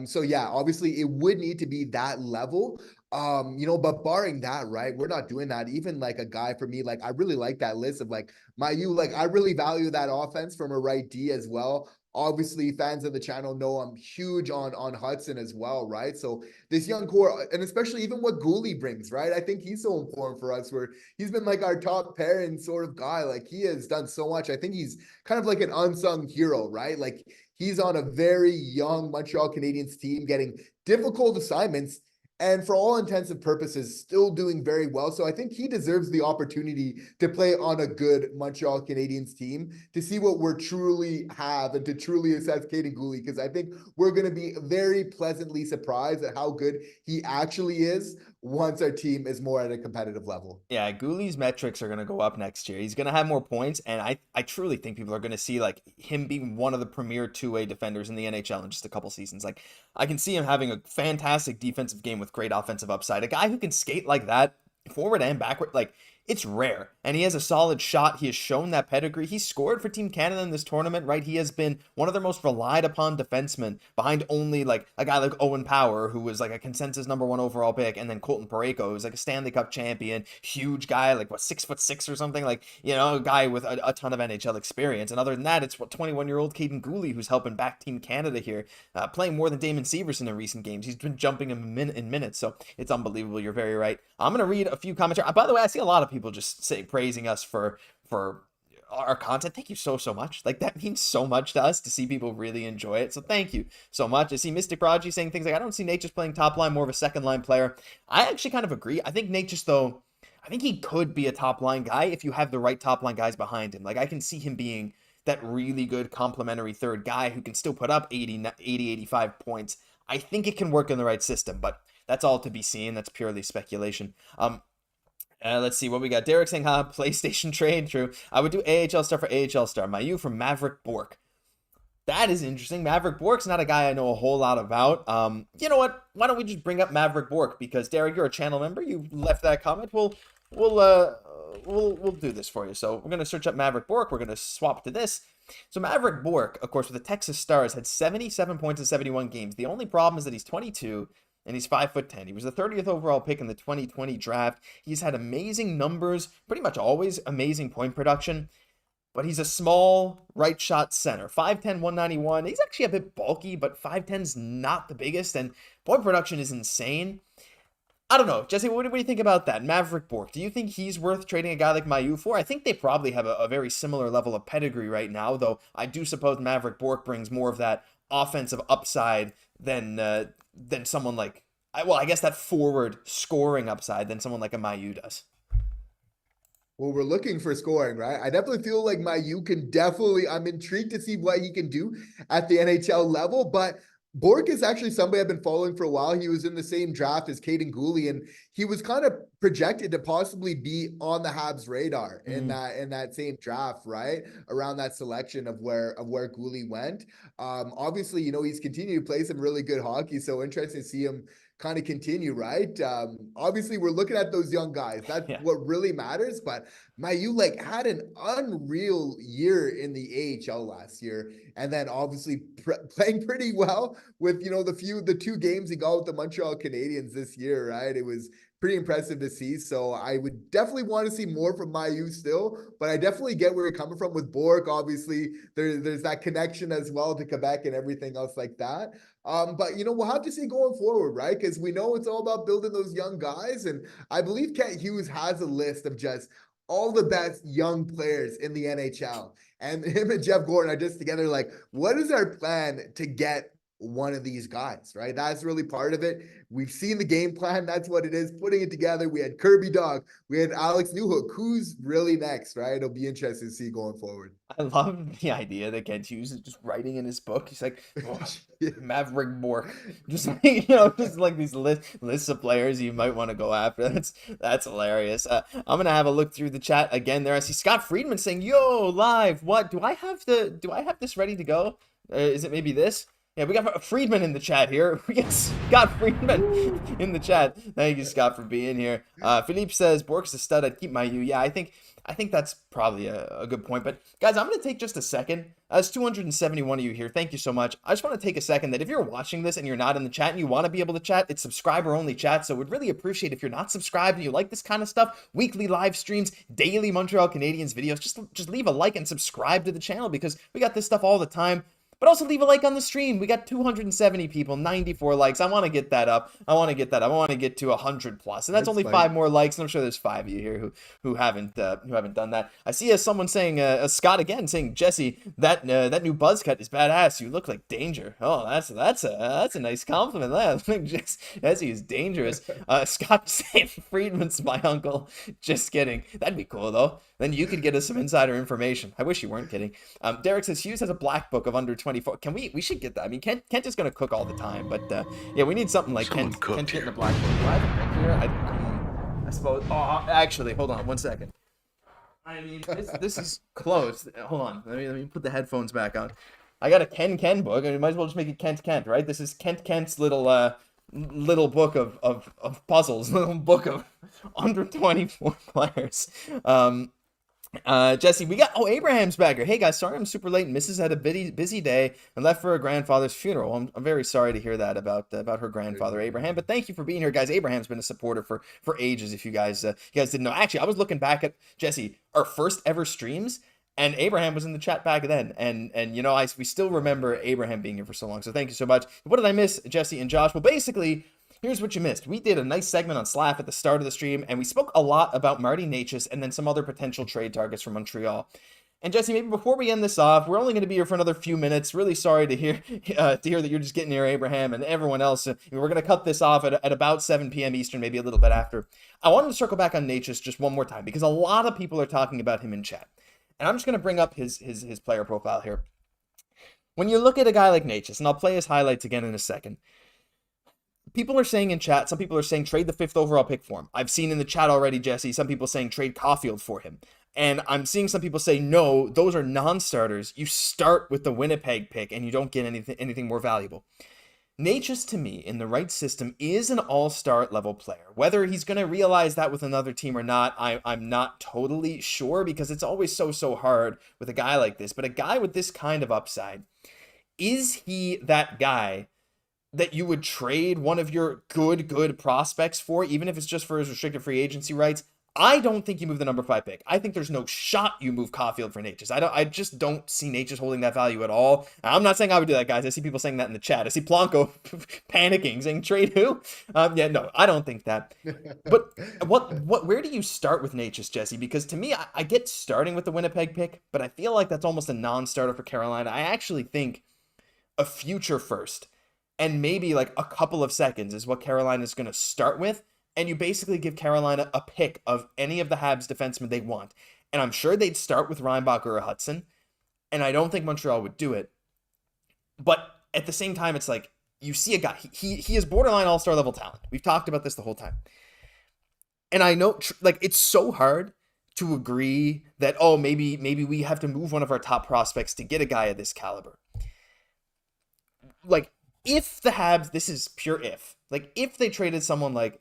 So yeah, obviously it would need to be that level. But barring that, right, we're not doing that. Even like a guy for me, like I really like that list of like Mailloux, like I really value that offense from a right D as well. Obviously, fans of the channel know I'm huge on Hudson as well, right? So this young core, and especially even what Guhle brings, right? I think he's so important for us, where he's been like our top pairing sort of guy. Like, he has done so much. I think he's kind of like an unsung hero, right? Like, he's on a very young Montreal Canadiens team getting difficult assignments, and for all intents and purposes, still doing very well. So I think he deserves the opportunity to play on a good Montreal Canadiens team to see what we're truly have and to truly assess Cayden Guhle, because I think we're going to be very pleasantly surprised at how good he actually is once our team is more at a competitive level. Yeah, Guhle's metrics are going to go up next year. He's going to have more points, and I truly think people are going to see like him being one of the premier two-way defenders in the NHL in just a couple seasons. Like, I can see him having a fantastic defensive game with great offensive upside. A guy who can skate like that, forward and backward, like, it's rare, and he has a solid shot. He has shown that pedigree. He scored for Team Canada in this tournament, right? He has been one of their most relied upon defensemen, behind only like a guy like Owen Power, who was like a consensus #1 overall pick, and then Colton Parayko, who's like a Stanley Cup champion, huge guy, like what, 6'6" or something, like, you know, a guy with a ton of NHL experience. And other than that, it's what, 21-year-old Cayden Guhle, who's helping back Team Canada here, playing more than Damon Severson in recent games. He's been jumping in minutes, so it's unbelievable. You're very right. I'm gonna read a few comments. By the way, I see a lot of people just praising us for our content. Thank you so much. Like, that means so much to us to see people really enjoy it. So thank you so much. I see Mystic Prodigy saying things like, I don't see Necas playing top line, more of a second line player. I actually kind of agree. I think Necas, though, I think he could be a top line guy if you have the right top line guys behind him. Like, I can see him being that really good complementary third guy who can still put up 85 points. I think it can work in the right system, but that's all to be seen. That's purely speculation. Let's see what we got. Derek saying, PlayStation trade. True. I would do AHL star for AHL star. Mayu from Maverick Bork. That is interesting. Maverick Bork's not a guy I know a whole lot about. You know what? Why don't we just bring up Maverick Bork? Because Derek, you're a channel member. You left that comment. We'll do this for you. So we're gonna search up Maverick Bork. We're gonna swap to this. So Maverick Bork, of course, with the Texas Stars, had 77 points in 71 games. The only problem is that he's 22. And he's 5'10". He was the 30th overall pick in the 2020 draft. He's had amazing numbers, pretty much always amazing point production. But he's a small right shot center. 5'10", 191. He's actually a bit bulky, but 5'10's not the biggest. And point production is insane. I don't know. Jesse, what do you think about that? Maverick Bork, do you think he's worth trading a guy like Mayu for? I think they probably have a very similar level of pedigree right now, though I do suppose Maverick Bork brings more of that offensive upside than someone like, I guess that forward scoring upside than someone like a Mayu does. Well, we're looking for scoring, right? I definitely feel like Mayu can I'm intrigued to see what he can do at the NHL level, but Bork is actually somebody I've been following for a while. He was in the same draft as Cayden Guhle, and he was kind of projected to possibly be on the Habs radar in that same draft, right? Around that selection of where Guhle went. Obviously, you know, he's continued to play some really good hockey, so interesting to see him kind of continue, right? Obviously, we're looking at those young guys. That's what really matters. But Mayu like had an unreal year in the AHL last year, and then obviously playing pretty well with, you know, the 2 games he got with the Montreal Canadiens this year, right? It was pretty impressive to see. So I would definitely want to see more from Mayu still, but I definitely get where you're coming from with Bork. Obviously, there's that connection as well to Quebec and everything else like that. But, you know, we'll have to see going forward, right? Because we know it's all about building those young guys. And I believe Kent Hughes has a list of just all the best young players in the NHL. And him and Jeff Gordon are just together like, what is our plan to get one of these guys, right? That's really part of it. We've seen the game plan. That's what it is, putting it together. We had Kirby Dach. We had Alex Newhook. Who's really next, right? It'll be interesting to see going forward. I love the idea that Kent Hughes is just writing in his book. He's like, Maverick Bork. Just like, you know, just like these lists of players you might want to go after. That's hilarious. I'm going to have a look through the chat again there. I see Scott Friedman saying, yo, live. What? Do I have this ready to go? Is it maybe this? Yeah, we got Friedman in the chat here. We got Scott Friedman in the chat. Thank you, Scott, for being here. Filip says, Bork's a stud. I'd keep Mayu. Yeah, I think that's probably a good point. But, guys, I'm going to take just a second. There's 271 of you here. Thank you so much. I just want to take a second that if you're watching this and you're not in the chat and you want to be able to chat, it's subscriber-only chat. So we'd really appreciate if you're not subscribed and you like this kind of stuff, weekly live streams, daily Montreal Canadiens videos, just leave a like and subscribe to the channel because we got this stuff all the time. But also leave a like on the stream. We got 270 people, 94 likes. I want to get that up. I want to get to 100 plus. And that's only 5 more likes. And I'm sure there's 5 of you here who haven't done that. I see someone saying, Scott again saying, Jesse, that new buzz cut is badass. You look like danger. Oh, that's a nice compliment. That Jesse is dangerous. Scott saying Friedman's my uncle. Just kidding. That'd be cool though. Then you could get us some insider information. I wish you weren't kidding. Derek says Hughes has a black book of under 24. Can we should get that. I mean, Kent is going to cook all the time, but yeah, we need something like Kent getting a black book. Do I have a book here? I suppose. Oh, actually, hold on 1 second. I mean, this is close. Hold on. Let me put the headphones back on. I got a Ken book. I mean, might as well just make it Kent, right? This is Kent's little book of puzzles, little book of under 24 players. Jesse, we got Abraham's back here. Hey guys, sorry I'm super late. Mrs. had a busy day and left for her grandfather's funeral. I'm very sorry to hear that about her grandfather Abraham. But thank you for being here, guys. Abraham's been a supporter for ages. If you guys didn't know, actually, I was looking back at Jesse, our first ever streams, and Abraham was in the chat back then. And we still remember Abraham being here for so long. So thank you so much. What did I miss, Jesse and Josh? Well, basically, here's what you missed. We did a nice segment on Slaf at the start of the stream, and we spoke a lot about Martin Necas and then some other potential trade targets for Montreal. And Jesse, maybe before we end this off, we're only going to be here for another few minutes. Really sorry to hear that you're just getting near Abraham and everyone else. We're going to cut this off at about 7 p.m. Eastern, maybe a little bit after. I wanted to circle back on Necas just one more time because a lot of people are talking about him in chat. And I'm just going to bring up his player profile here. When you look at a guy like Necas, and I'll play his highlights again in a second, people are saying in chat, some people are saying trade the 5th overall pick for him. I've seen in the chat already, Jesse, some people saying trade Caufield for him. And I'm seeing some people say, no, those are non-starters. You start with the Winnipeg pick and you don't get anything more valuable. Necas, to me, in the right system, is an all-star level player. Whether he's going to realize that with another team or not, I'm not totally sure because it's always so hard with a guy like this. But a guy with this kind of upside, is he that guy that you would trade one of your good prospects for, even if it's just for his restricted free agency rights? I don't think you move the number 5 pick. I think there's no shot you move Caufield for Necas. I just don't see Necas holding that value at all. I'm not saying I would do that, guys. I see people saying that in the chat. I see Plonko panicking, saying trade who? No, I don't think that. But where do you start with Necas, Jesse? Because to me, I get starting with the Winnipeg pick, but I feel like that's almost a non-starter for Carolina. I actually think a future first and maybe like a couple of seconds is what Carolina is going to start with. And you basically give Carolina a pick of any of the Habs defensemen they want. And I'm sure they'd start with Reinbacher or Hudson. And I don't think Montreal would do it. But at the same time, it's like, you see a guy, he is borderline all-star level talent. We've talked about this the whole time. And I know, like, it's so hard to agree that, oh, maybe we have to move one of our top prospects to get a guy of this caliber. Like, if the Habs, this is pure if, like, if they traded someone like,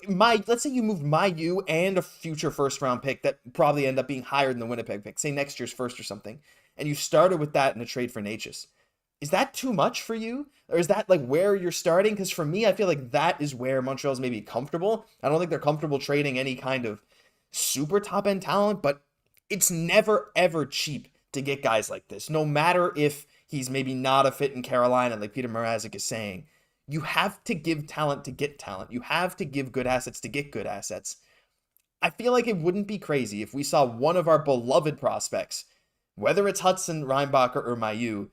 let's say you moved Mailloux and a future first round pick that probably end up being higher than the Winnipeg pick, say next year's first or something, and you started with that in a trade for Necas. Is that too much for you? Or is that like where you're starting? Because for me, I feel like that is where Montreal's maybe comfortable. I don't think they're comfortable trading any kind of super top end talent, but it's never ever cheap to get guys like this. No matter if he's maybe not a fit in Carolina, like Petr Mrazek is saying. You have to give talent to get talent. You have to give good assets to get good assets. I feel like it wouldn't be crazy if we saw one of our beloved prospects, whether it's Hudson, Reinbacher, or Mailloux,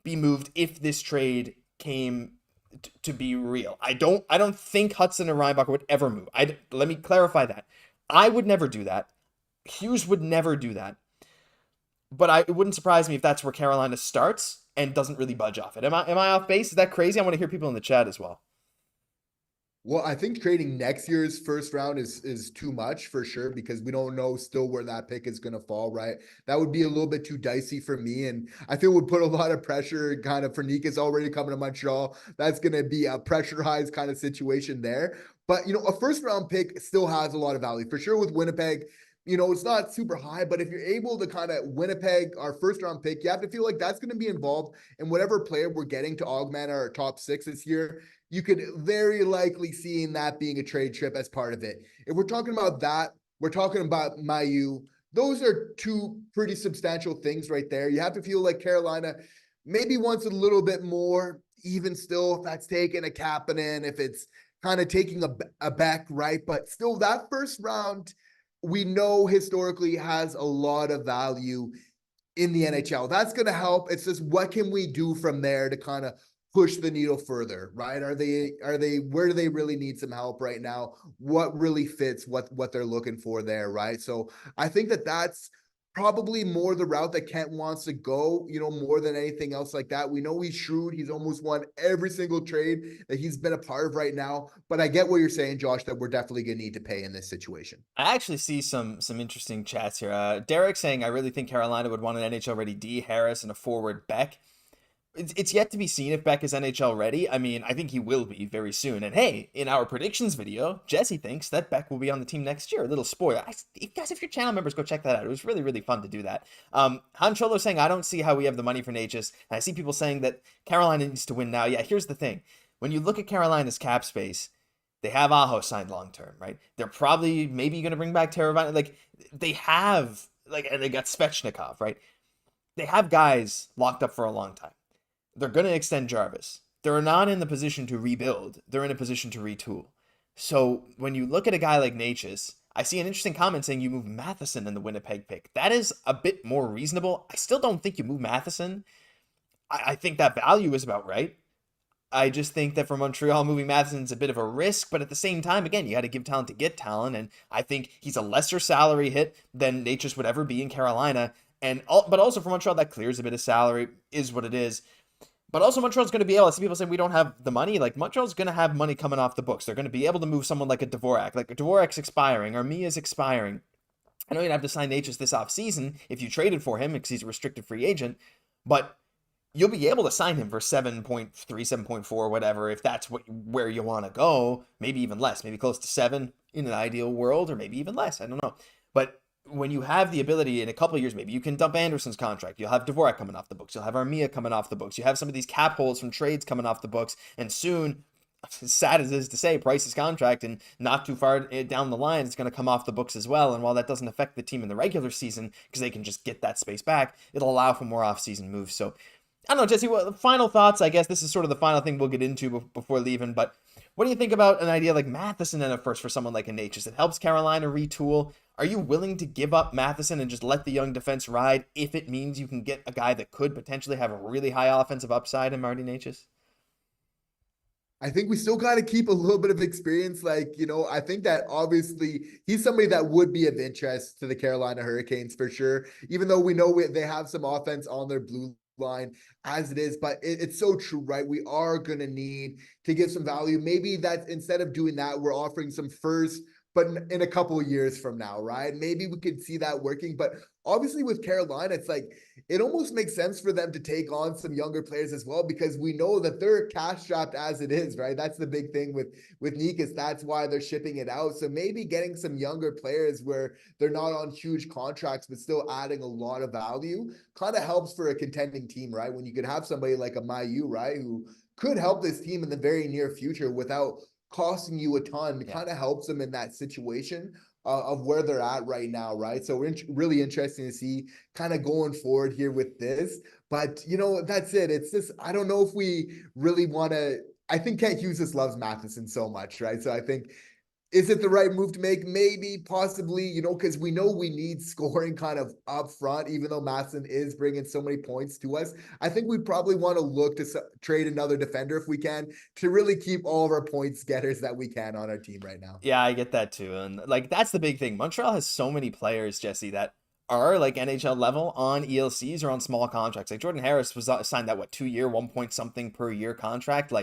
be moved if this trade came to be real. I don't think Hudson or Reinbacher would ever move. Let me clarify that. I would never do that. Hughes would never do that. But it wouldn't surprise me if that's where Carolina starts and doesn't really budge off it. Am I off base? Is that crazy? I want to hear people in the chat as well. Well, I think trading next year's first round is too much for sure, because we don't know still where that pick is going to fall, right? That would be a little bit too dicey for me. And I feel would put a lot of pressure kind of for Necas already coming to Montreal. That's going to be a pressurized kind of situation there. But, a first round pick still has a lot of value for sure with Winnipeg. It's not super high, but if you're able to kind of Winnipeg, our first round pick, you have to feel like that's going to be involved in whatever player we're getting to augment our top 6 this year. You could very likely see that being a trade chip as part of it. If we're talking about that, we're talking about Mailloux. Those are two pretty substantial things right there. You have to feel like Carolina maybe wants a little bit more, even still, if that's taking a Kapanen, if it's kind of taking a Beck, right? But still, that first round, we know historically has a lot of value in the NHL. That's going to help. It's just what can we do from there to kind of push the needle further, right? Are they where do they really need some help right now? What really fits what they're looking for there, right? So I think that's probably more the route that Kent wants to go, more than anything else like that. We know he's shrewd. He's almost won every single trade that he's been a part of right now. But I get what you're saying, Josh, that we're definitely going to need to pay in this situation. I actually see some interesting chats here. Derek saying, I really think Carolina would want an NHL ready D, Harris, and a forward Beck. It's yet to be seen if Beck is NHL ready. I mean, I think he will be very soon. And hey, in our predictions video, Jesse thinks that Beck will be on the team next year. A little spoiler. Guys, if you're channel members, go check that out. It was really, really fun to do that. Han Cholo saying, I don't see how we have the money for Necas. And I see people saying that Carolina needs to win now. Yeah, here's the thing. When you look at Carolina's cap space, they have Aho signed long-term, right? They're probably maybe going to bring back Teravainen. Like, they have, and they got Svechnikov, right? They have guys locked up for a long time. They're going to extend Jarvis. They're not in the position to rebuild. They're in a position to retool. So when you look at a guy like Necas, I see an interesting comment saying you move Matheson in the Winnipeg pick. That is a bit more reasonable. I still don't think you move Matheson. I think that value is about right. I just think that for Montreal, moving Matheson is a bit of a risk, but at the same time, again, you got to give talent to get talent, and I think he's a lesser salary hit than Necas would ever be in Carolina. But also for Montreal, that clears a bit of salary, is what it is. But also Montreal's going to be able, as people say, we don't have the money. Like, Montreal's going to have money coming off the books. They're going to be able to move someone like a Dvorak. Like, Dvorak's expiring, Armia's expiring. I know you'd have to sign Necas this offseason if you traded for him because he's a restricted free agent, but you'll be able to sign him for 7.3, 7.4, whatever, if that's where you want to go. Maybe even less, maybe close to 7 in an ideal world, or maybe even less. I don't know. But when you have the ability in a couple of years, maybe you can dump Anderson's contract. You'll have Dvorak coming off the books. You'll have Armia coming off the books. You have some of these cap holes from trades coming off the books. And soon, as sad as it is to say, Price's contract, and not too far down the line, it's going to come off the books as well. And while that doesn't affect the team in the regular season, because they can just get that space back, it'll allow for more off-season moves. So, I don't know, Jesse, final thoughts? I guess this is sort of the final thing we'll get into before leaving, but what do you think about an idea like Matheson and a first for someone like a Necas? It helps Carolina retool. Are you willing to give up Matheson and just let the young defense ride if it means you can get a guy that could potentially have a really high offensive upside in Martin Necas? I think we still got to keep a little bit of experience. I think that obviously he's somebody that would be of interest to the Carolina Hurricanes for sure, even though we know they have some offense on their blue line as it is, but it's so true, right? We are going to need to give some value. Maybe that instead of doing that, we're offering some first, but in a couple of years from now, right? Maybe we could see that working, but obviously with Carolina, it's like, it almost makes sense for them to take on some younger players as well, because we know that they're cash strapped as it is, right? That's the big thing with Necas. That's why they're shipping it out. So maybe getting some younger players where they're not on huge contracts, but still adding a lot of value kind of helps for a contending team, right? When you could have somebody like a Mailloux, right? Who could help this team in the very near future without costing you a ton, kind of helps them in that situation of where they're at right now, right? So we're really interesting to see kind of going forward here with this. But, that's it. It's just, I don't know if we really want to, I think Kent Hughes just loves Matheson so much, right? So I think, is it the right move to make? Maybe, possibly, because we know we need scoring kind of up front, even though Matheson is bringing so many points to us. I think we probably want to look to trade another defender if we can, to really keep all of our points getters that we can on our team right now. Yeah, I get that too. And that's the big thing. Montreal has so many players, Jesse, that are like NHL level on ELCs or on small contracts. Like Jordan Harris was signed that 2-year, 1 point something per year contract.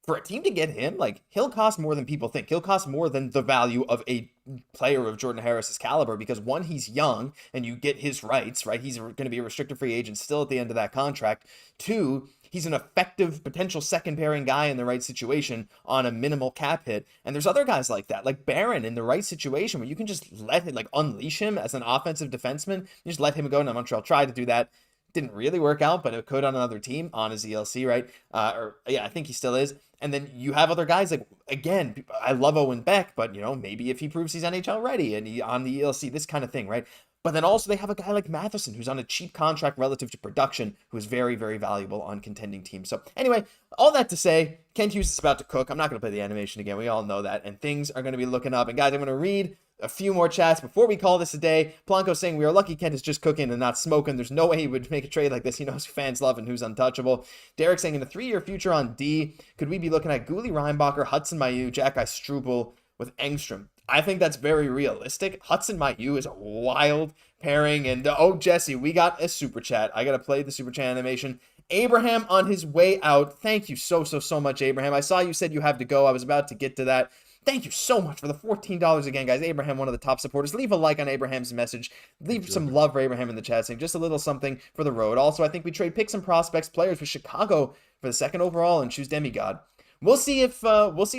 For a team to get him, he'll cost more than people think. He'll cost more than the value of a player of Jordan Harris's caliber, because one, he's young and you get his rights, right? He's going to be a restricted free agent still at the end of that contract. Two, he's an effective potential second pairing guy in the right situation on a minimal cap hit. And there's other guys like that, like Barron in the right situation where you can just let him, unleash him as an offensive defenseman. You just let him go. Now Montreal tried to do that. Didn't really work out, but it could on another team on his ELC, right? I think he still is. And then you have other guys like, again, I love Owen Beck, but maybe if he proves he's NHL ready and he on the ELC, this kind of thing, right? But then also they have a guy like Matheson who's on a cheap contract relative to production, who is very, very valuable on contending teams. So anyway, all that to say, Kent Hughes is about to cook. I'm not going to play the animation again. We all know that. And things are going to be looking up. And guys, I'm going to read a few more chats before we call this a day. Polanco saying, we are lucky Kent is just cooking and not smoking. There's no way he would make a trade like this. He knows who fans love and who's untouchable. Derek saying, in a 3-year future on D, could we be looking at Guhle, Reinbacher, Hudson, Mailloux, Xhekaj, Struble with Engstrom? I think that's very realistic. Hudson Mailloux is a wild pairing. And Jesse, we got a super chat. I got to play the super chat animation. Abraham on his way out. Thank you so much, Abraham. I saw you said you have to go. I was about to get to that. Thank you so much for the $14 again, guys. Abraham, one of the top supporters. Leave a like on Abraham's message. Leave some love for Abraham in the chat, saying just a little something for the road. Also, I think we trade picks and prospects, players with Chicago for the 2nd overall and choose Demigod. We'll see if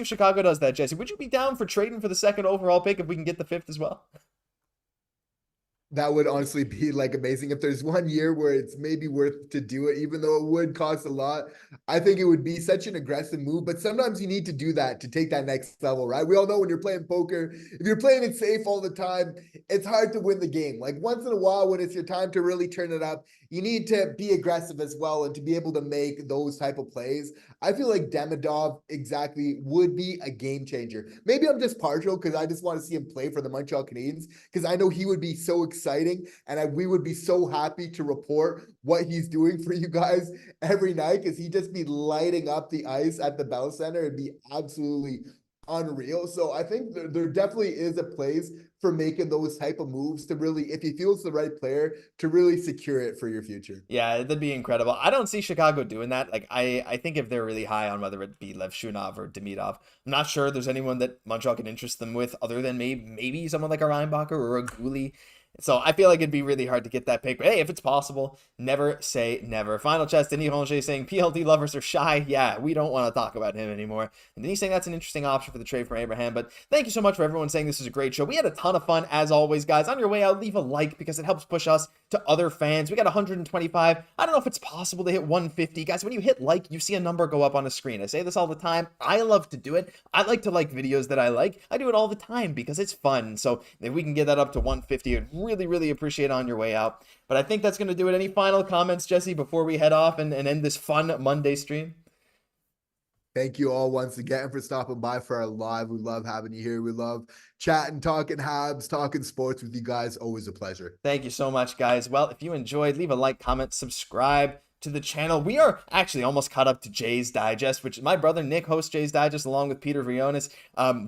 Chicago does that, Jesse. Would you be down for trading for the 2nd overall pick if we can get the 5th as well? That would honestly be like amazing. If there's one year where it's maybe worth to do it, even though it would cost a lot, I think it would be such an aggressive move. But sometimes you need to do that to take that next level, right? We all know when you're playing poker, if you're playing it safe all the time, it's hard to win the game. Like once in a while, when it's your time to really turn it up, you need to be aggressive as well and to be able to make those type of plays. I feel like Demidov exactly would be a game changer. Maybe I'm just partial because I just want to see him play for the Montreal Canadiens because I know he would be so exciting and we would be so happy to report what he's doing for you guys every night because he'd just be lighting up the ice at the Bell Center. It'd be absolutely unreal. So I think there definitely is a place for making those type of moves to really, if he feels the right player, to really secure it for your future. Yeah, that'd be incredible. I don't see Chicago doing that. Like I think if they're really high on whether it be Lev Shunov or Demidov, I'm not sure there's anyone that Montreal can interest them with other than maybe someone like a Reinbacher or a Guhle. So I feel like it'd be really hard to get that pick. But hey, if it's possible, never say never. Final chat, Denis Rongier saying PLD lovers are shy. Yeah, we don't want to talk about him anymore. And Denis saying that's an interesting option for the trade for Abraham. But thank you so much for everyone saying this is a great show. We had a ton of fun as always, guys. On your way out, leave a like because it helps push us to other fans. We got 125. I don't know if it's possible to hit 150. Guys, when you hit like, you see a number go up on a screen. I say this all the time. I love to do it. I like to like videos that I like. I do it all the time because it's fun. So if we can get that up to 150, I'd really appreciate it on your way out. But I think that's going to do it. Any final comments, Jesse, before we head off and end this fun Monday stream? Thank you all once again for stopping by for our live. We love having you here. We love chatting, talking Habs, talking sports with you guys. Always a pleasure. Thank you so much, guys. Well, if you enjoyed, leave a like, comment, subscribe to the channel. We are actually almost caught up to Jay's Digest, which my brother Nick hosts Jay's Digest along with Peter Vrionis.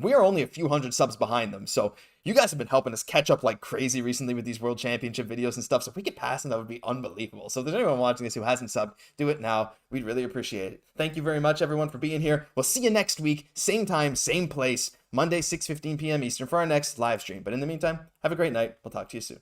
We are only a few hundred subs behind them. So you guys have been helping us catch up like crazy recently with these World Championship videos and stuff. So if we get past them, that would be unbelievable. So if there's anyone watching this who hasn't subbed, do it now. We'd really appreciate it. Thank you very much, everyone, for being here. We'll see you next week. Same time, same place. Monday, 6:15 p.m. Eastern for our next live stream. But in the meantime, have a great night. We'll talk to you soon.